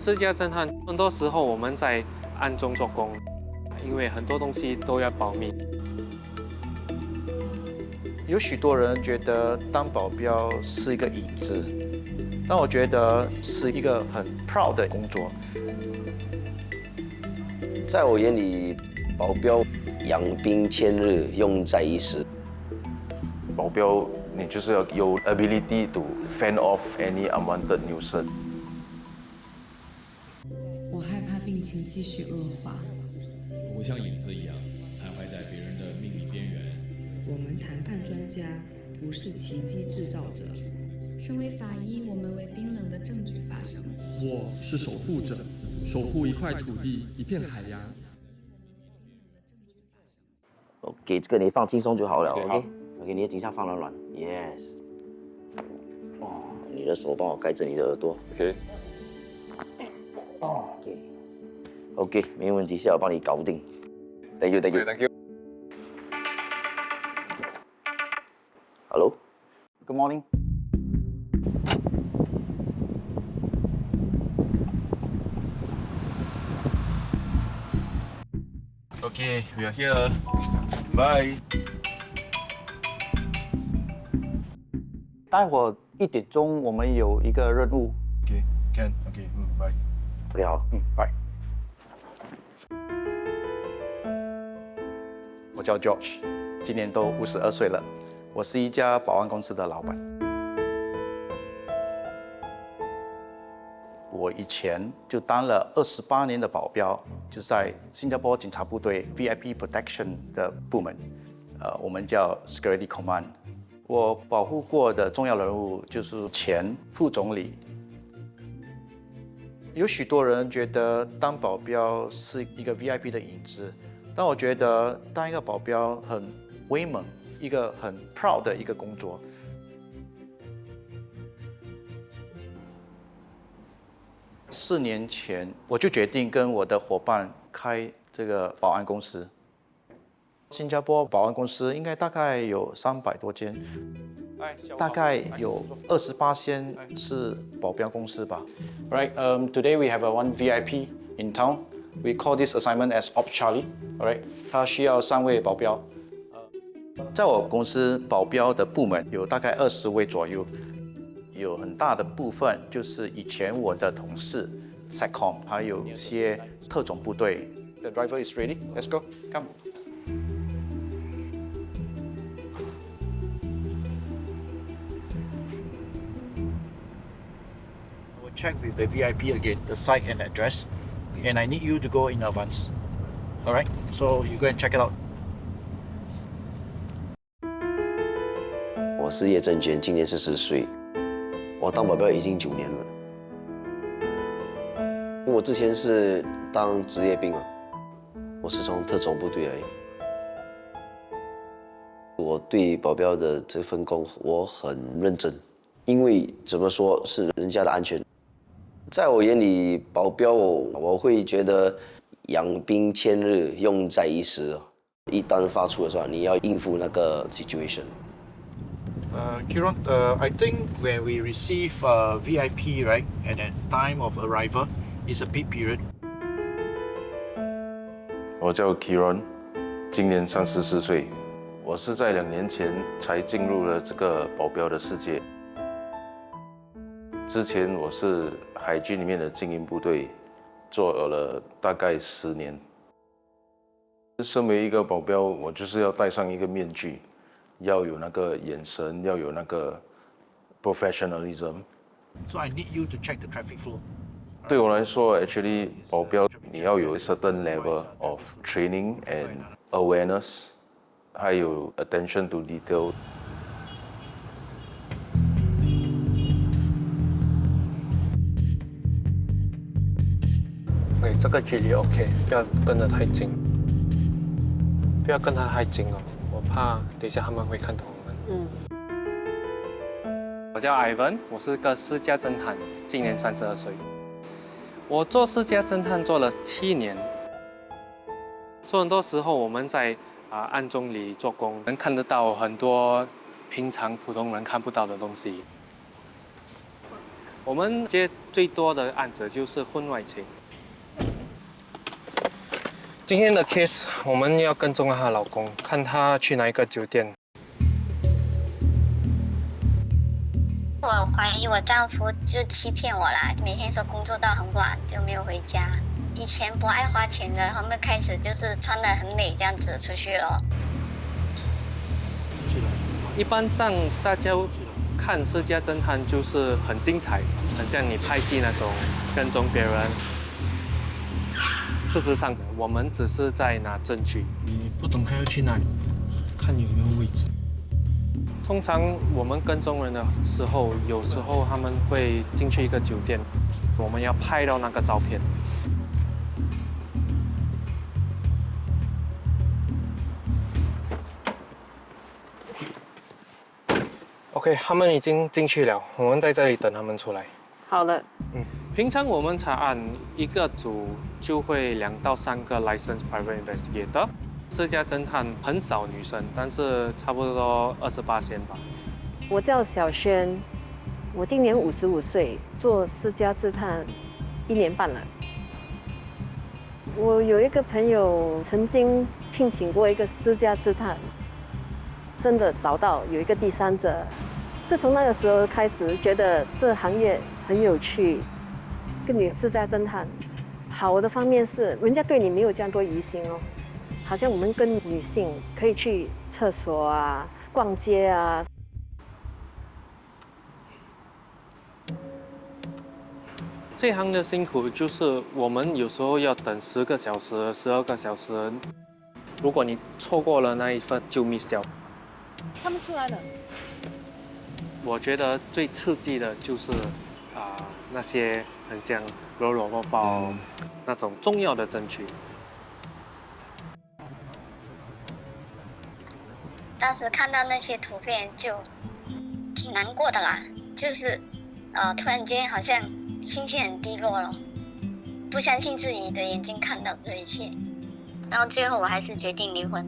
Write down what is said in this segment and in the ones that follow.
私家侦探，很多时候我们在暗中做工，因为很多东西都要保密。有许多人觉得当保镖是一个影子，但我觉得是一个很 proud 的工作。在我眼里，保镖养兵千日，用在一时。保镖，你就是要有 ability to fend off any unwanted nuisance。我害怕病情继续恶化。我会像影子一样徘徊在别人的命运边缘。我们谈判专家不是奇迹制造者。身为法医，我们为冰冷的证据发声。我是守护者，守护一块土地，一片海洋。OK， 这个你放轻松就好了。OK， 你的颈项放软软。Yes。哦，你的手帮我盖着你的耳朵。OK。哦 OK， 没问题，下我帮你搞定。Thank you。Thank you。Hello。Good morning。Okay, we are here. Bye. 待会1点钟我们有一个任务。Okay, can. Okay, bye. OK， 好，bye。我叫 George， 今年都52岁了，我是一家保安公司的老板。我以前就当了28年的保镖，就在新加坡警察部队 VIP Protection 的部门，我们叫 Security Command。我保护过的重要人物就是前副总理。有许多人觉得当保镖是一个 VIP 的影子，但我觉得当一个保镖很威猛，一个很 proud 的一个工作。4年前，我就决定跟我的伙伴开这个保安公司。新加坡保安公司应该大概有300多间，大概有28% 是保镖公司吧。Right, today we have one VIP in town. We call this assignment as Op Charlie. Alright, 他需要3位保镖。在我公司保镖的部门有大概20位左右。有很大的部分就是以前我的同事 SecCom， 还有一些特种部队。The driver is ready. Let's go. Come. I will check with the VIP again, the site and address, and I need you to go in advance. All right. So you go and check it out. 我是叶正娟，今年40岁。我当保镖已经9年了。因为我之前是当职业兵嘛，我是从特种部队而已。我对保镖的这份工我很认真，因为怎么说是人家的安全。在我眼里，保镖我会觉得养兵千日，用在一时。一旦发出的时候，你要应付那个 situation。Kiran, I think when we receive VIP, right, at that time of arrival, is a peak period. 我叫 Kiran， 今年34岁。我是在2年前才进入了这个保镖的世界。之前我是海军里面的精英部队，做了大概10年。身为一个保镖，我就是要戴上一个面具。要有那个眼神，要有那个 professionalism。So I need you to check the traffic flow. 对我来说 ，actually 保镖你要有 certain level of training and awareness， 还有 attention to detail。OK， 这个距离 OK， 不要跟得太近，不要跟他太近哦。我怕等一下他们会看到我们。我叫 Ivan， 我是个私家侦探，今年32岁。我做私家侦探做了7年，所以很多时候我们在暗中里做工，能看得到很多平常普通人看不到的东西。我们接最多的案子就是婚外情。今天的 case， 我们要跟踪她老公，看她去哪一个酒店。我怀疑我丈夫就欺骗我啦，每天说工作到很晚就没有回家。以前不爱花钱的，后面开始就是穿得很美这样子出去了。一般上大家看私家侦探就是很精彩，很像你拍戏那种跟踪别人。事实上，我们只是在拿证据。你不懂他要去哪里，看有没有位置。通常我们跟踪人的时候，有时候他们会进去一个酒店，我们要拍到那个照片。OK， 他们已经进去了，我们在这里等他们出来。好了。平常我们查案一个组就会2到3个 licensed private investigator。私家侦探很少女生，但是差不多28%吧。我叫小轩，我今年55岁，做私家侦探1年半了。我有一个朋友曾经聘请过一个私家侦探，真的找到有一个第三者。自从那个时候开始，觉得这行业很有趣。跟女私家侦探，好的方面是人家对你没有这样多疑心哦。好像我们跟女性可以去厕所啊、逛街啊。这行的辛苦就是我们有时候要等10个小时、12个小时，如果你错过了那一份就 miss 掉。他们出来了。我觉得最刺激的就是那些很像搂搂抱抱那种重要的证据。当时看到那些图片就挺难过的啦，就是突然间好像心情很低落了，不相信自己的眼睛看到这一切，然后最后我还是决定离婚。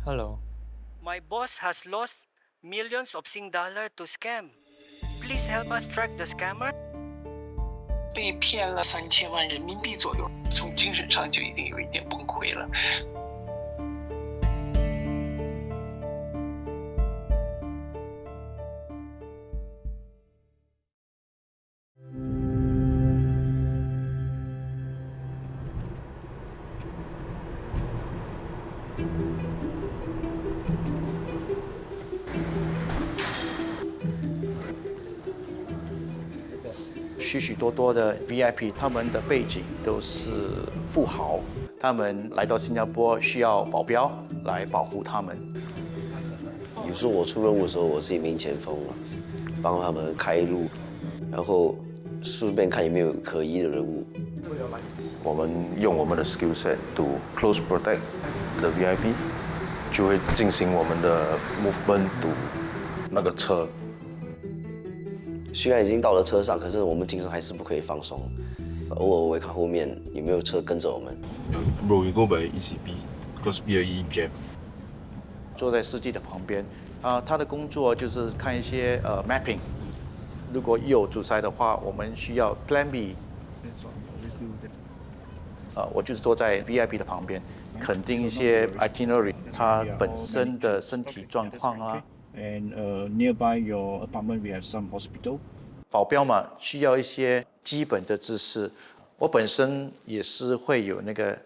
Hello. My boss has lost millions of Sing dollar to scam. Please help us track the scammer. 被骗了3000万人民币左右，从精神上就已经有一点崩溃了。许许多多的 VIP， 他们的背景都是富豪，他们来到新加坡需要保镖来保护他们。有时候我出任务的时候，我是一名前锋，帮他们开路，然后顺便看有没有可疑的人物。我们用我们的 skill set to close protect the VIP， 就会进行我们的 movement to 那个车。虽然已经到了车上，可是我们精神还是不可以放松，偶尔我会看后面有没有车跟着我们。Bro, you go by ECB, because BAE jam. 坐在司机的旁边，他的工作就是看一些mapping。如果有阻塞的话，我们需要 Plan B。我就是坐在 VIP 的旁边，肯定一些 itinerary， 他本身的身体状况啊。And nearby your apartment, we have some hospital. 保镖嘛，需要一些基本的知识。我本身也是会有那个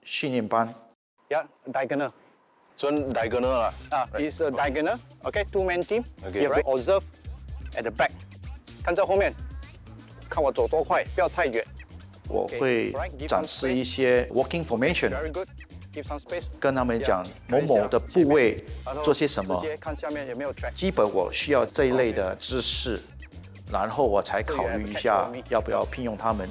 训练班。Yeah, diagonal. So diagonal 啦。It's a diagonal. Okay, 2-man team. Okay, you have to observe at the back. 看在后面，看我走多快，不要太远。我会展示一些 walking formation。Very good. Give some space. 跟他们讲某某的部位做些什么，直接看下面有没有 track。基本我需要这一类的知识，然后我才考虑一下要不要聘用他们。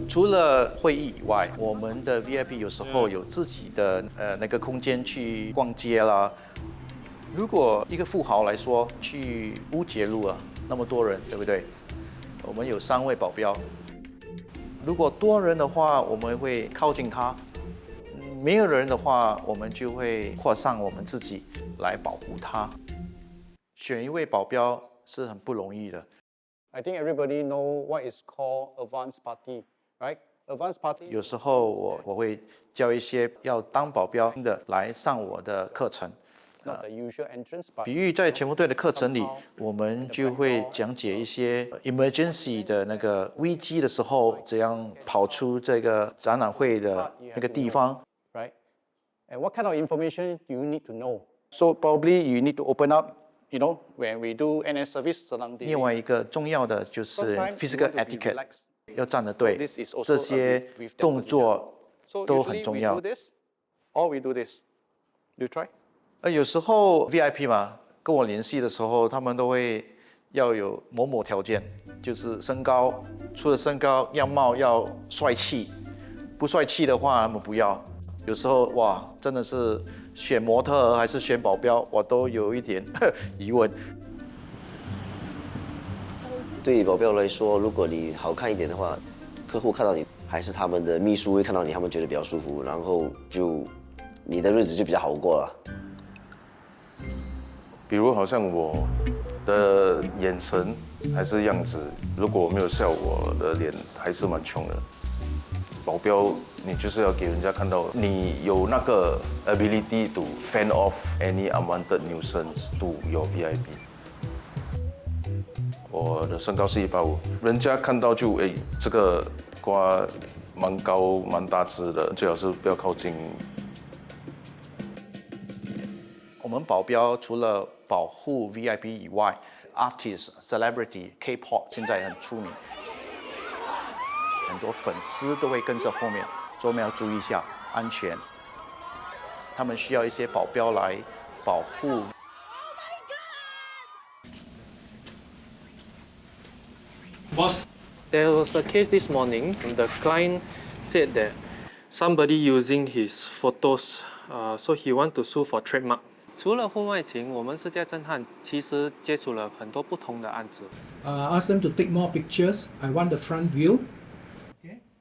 除了会议以外，我们的 VIP 有时候有自己的那个空间去逛街啦。如果一个富豪来说去乌节路啊，那么多人，对不对？我们有3位保镖，如果多人的话，我们会靠近他；没有人的话，我们就会扩散我们自己来保护他。选一位保镖是很不容易的。I think everybody know what is called advanced party, right? Advanced party. 有时候我会叫一些要当保镖的来上我的课程。Not the usual entrance, but 比喻在潜伏队的课程里，我们就会讲解一些 emergency 的那个危机的时候，怎样跑出这个展览会的那个地方。Right? And what kind of information do you need to know? So probably you need to open up, you know, when we do NS service surrounding. 另外一个重要的就是 physical etiquette， 要站得对，这些动作都很重要。 Or we do this. You try? 有时候 VIP 嘛，跟我联系的时候，他们都会要有某某条件，就是身高，除了身高，样貌要帅气，不帅气的话他们不要。有时候哇，真的是选模特儿还是选保镖，我都有一点疑问。对保镖来说，如果你好看一点的话，客户看到你，还是他们的秘书会看到你，他们觉得比较舒服，然后就你的日子就比较好过了。比如好像我的眼神还是样子，如果我没有笑，我的脸还是蛮穷的。保镖，你就是要给人家看到你有那个 ability to fend off any unwanted nuisance to your VIP。我的身高是185，人家看到就这个瓜蛮高蛮大只的，最好是不要靠近。我们保镖除了保护 VIP 以外 ，artist、celebrity、K-pop 现在很出名，很多粉丝都会跟着后面，所以我们要注意一下安全。他们需要一些保镖来保护。Boss, there was a case this morning. The client said that somebody using his photos, so he want to sue for trademark. 除了婚外情，我们私家侦探其实接触了很多不同的案子。Ask them to take more pictures. I want the front view.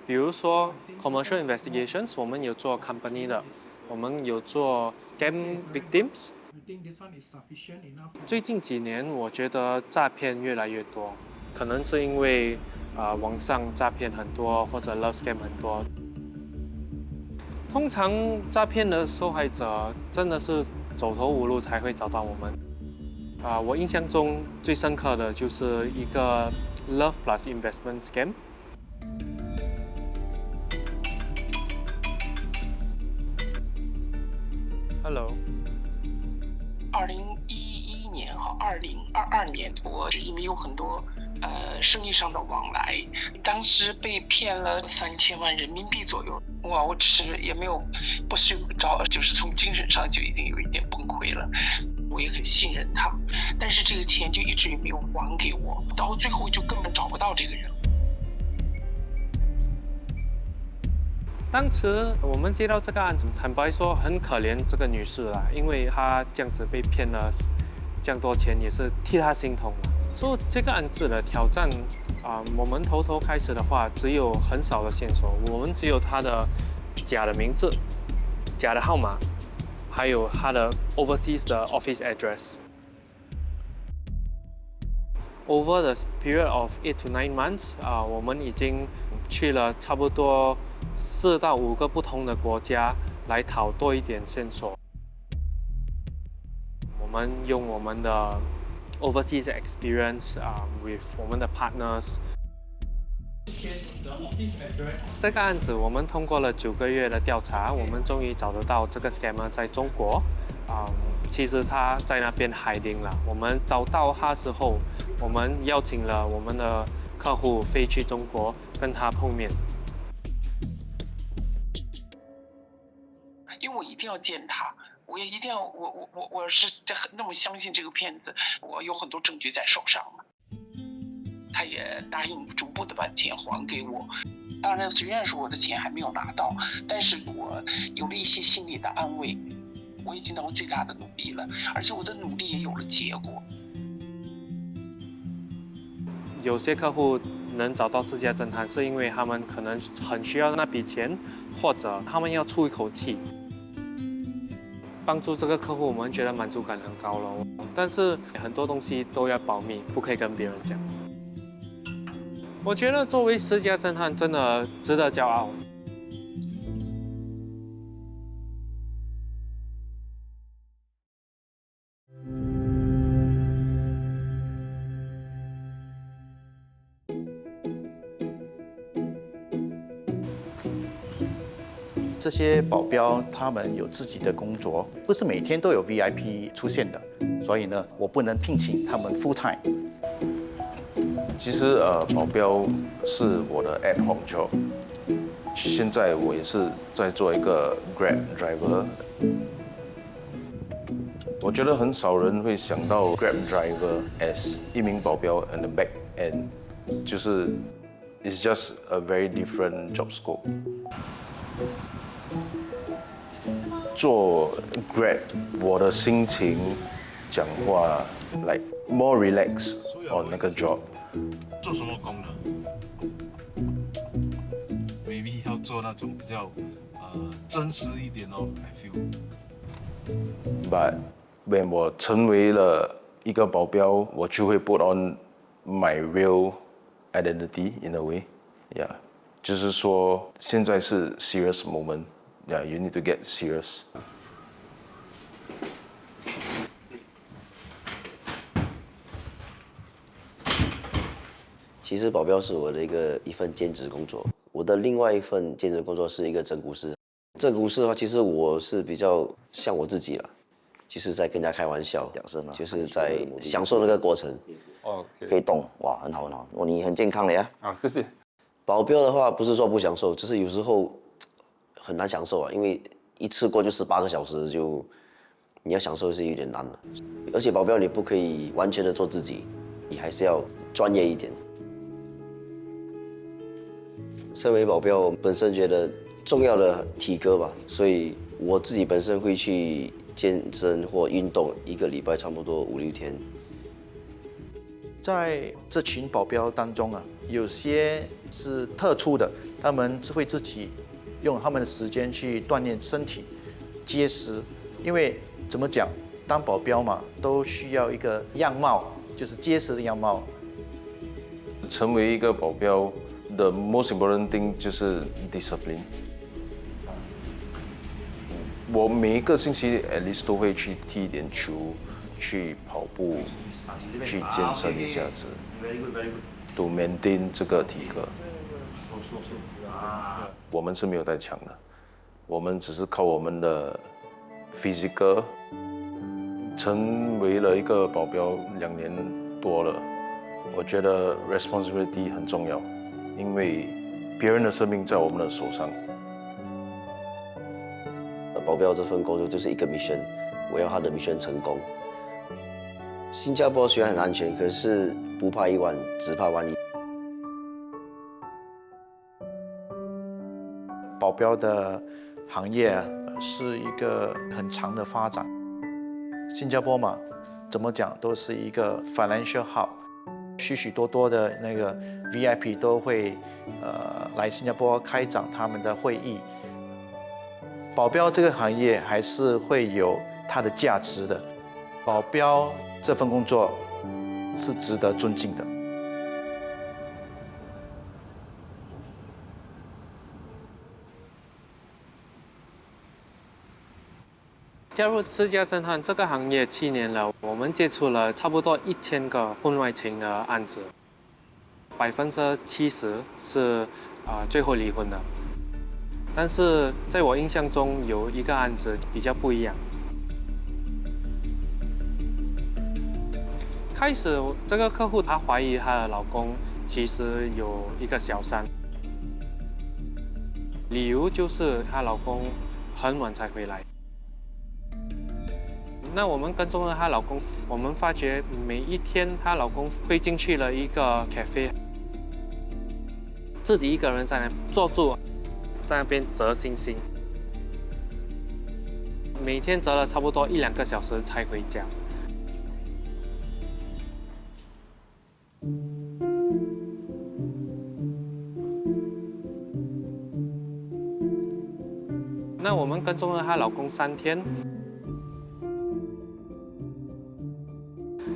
比如说 commercial investigations， 我们有做 company 的，我们有做 scam victims。最近几年，我觉得诈骗越来越多，可能是因为网上诈骗很多，或者 love scam 很多。通常诈骗的受害者真的是走投无路才会找到我们。我印象中最深刻的就是一个 Love Plus Investment Scam。Hello。2011年和2022年，我因为有很多生意上的往来，当时被骗了3000万人民币左右。哇，我只是也没有不睡着，就是从精神上就已经有一点崩溃了。我也很信任他，但是这个钱就一直也没有还给我，到最后就根本找不到这个人。当时我们接到这个案子，坦白说很可怜这个女士啦，因为她这样子被骗了这样多钱，也是替她心痛了。所以这个案子的挑战我们头开始的话，只有很少的线索，我们只有她的假的名字、假的号码，还有她的 overseas 的 office address。Over the period of 8 to 9 months， 我们已经去了差不多4到5个不同的国家来讨多一点线索。我们用我们的 overseas experience with 我们的 partners。这个案子我们通过了9个月的调查，我们终于找得到这个 scammer 在中国。其实他在那边hiding了。我们找到他之后，我们邀请了我们的客户飞去中国跟他碰面。因为我一定要见他，我也一定要，我是那么相信这个骗子，我有很多证据在手上嘛。他也答应逐步的把钱还给我。当然，虽然说我的钱还没有拿到，但是我有了一些心理的安慰。我已经尽我最大的努力了，而且我的努力也有了结果。有些客户能找到私家侦探，是因为他们可能很需要那笔钱，或者他们要出一口气。帮助这个客户，我们觉得满足感很高了。但是很多东西都要保密，不可以跟别人讲。我觉得作为私家侦探，真的值得骄傲。这些保镖他们有自己的工作，不是每天都有 VIP 出现的，所以呢，我不能聘请他们 full time。其实保镖是我的 ad hoc job， 现在我也是在做一个 Grab driver。我觉得很少人会想到 Grab driver as 一名保镖 and the back end， 就是 it's just a very different job scope。做 Grab， 我的心情、讲话 like more relaxed on 那个 job。做什么工呢 ？maybe 要做那种比较真实一点哦 ，I feel。But when 我成为了一个保镖，我就会 put on my real identity in a way，yeah， 就是说现在是 serious moment。Yeah, you need to get serious. 其实保镖是我的一份兼职工作，我的另外一份兼职工作是一个整蛊师。整蛊师的话，其实我是比较像我自己了，就是在跟人家开玩笑，就是在享受那个过程。哦，可以动，哇，很好很好，你很健康了呀。好，谢谢。保镖的话，不是说不享受，只是有时候很难享受啊，因为一次过就18个小时，你要享受是有点难的。而且保镖你不可以完全的做自己，你还是要专业一点。身为保镖，本身觉得重要的体格吧，所以我自己本身会去健身或运动，一个礼拜差不多5、6天。在这群保镖当中啊，有些是特殊的，他们会自己用他们的时间去锻炼身体、结实。因为怎么讲，当保镖嘛，都需要一个样貌，就是结实的样貌。成为一个保镖的 most important thing 就是 discipline。我每一个星期 at least 都会去踢一点球，去跑步，去健身一下子 ，to maintain 这个体格。我们是没有带枪的，我们只是靠我们的 physical。成为了一个保镖2年多了，我觉得 responsibility 很重要，因为别人的生命在我们的手上。保镖这份工作就是一个 mission， 我要他的 mission 成功。新加坡虽然很安全，可是不怕一万，只怕万一。保镖的行业啊，是一个很长的发展。新加坡嘛，怎么讲都是一个 financial hub， 许许多多的那个 VIP 都会来新加坡开展他们的会议。保镖这个行业还是会有它的价值的，保镖这份工作是值得尊敬的。加入私家侦探这个行业7年了，我们接触了差不多1000个婚外情的案子，70%是最后离婚的。但是在我印象中，有一个案子比较不一样。开始这个客户她怀疑她的老公其实有一个小三，理由就是她老公很晚才回来。那我们跟踪了她老公，我们发觉每一天她老公会进去了一个 cafe， 自己一个人在那坐住，在那边折星星，每天折了差不多1、2个小时才回家。那我们跟踪了她老公3天，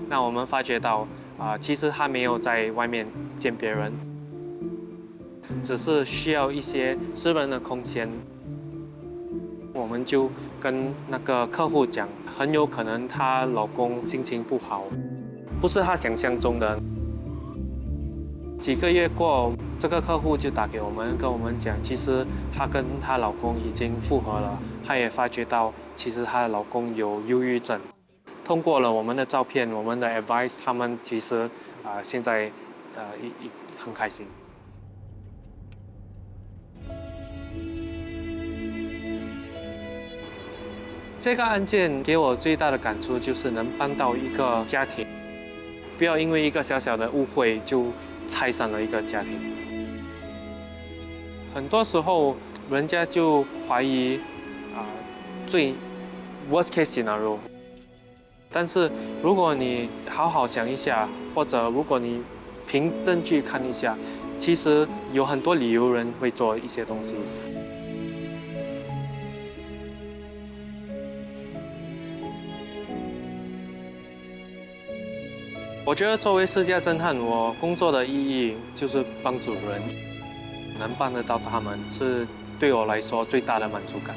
那我们发觉到其实她没有在外面见别人，只是需要一些私人的空间。我们就跟那个客户讲，很有可能她老公心情不好，不是她想象中的。几个月过，这个客户就打给我们，跟我们讲，其实她跟她老公已经复合了，她也发觉到，其实她的老公有忧郁症。通过了我们的照片，我们的 advice， 他们其实现在很开心。这个案件给我最大的感触就是能帮到一个家庭，不要因为一个小小的误会就拆散了一个家庭。很多时候，人家就怀疑最 worst case scenario。但是如果你好好想一下，或者如果你凭证据看一下，其实有很多理由人会做一些东西。我觉得作为私家侦探，我工作的意义就是帮助人，能帮得到他们，是对我来说最大的满足感。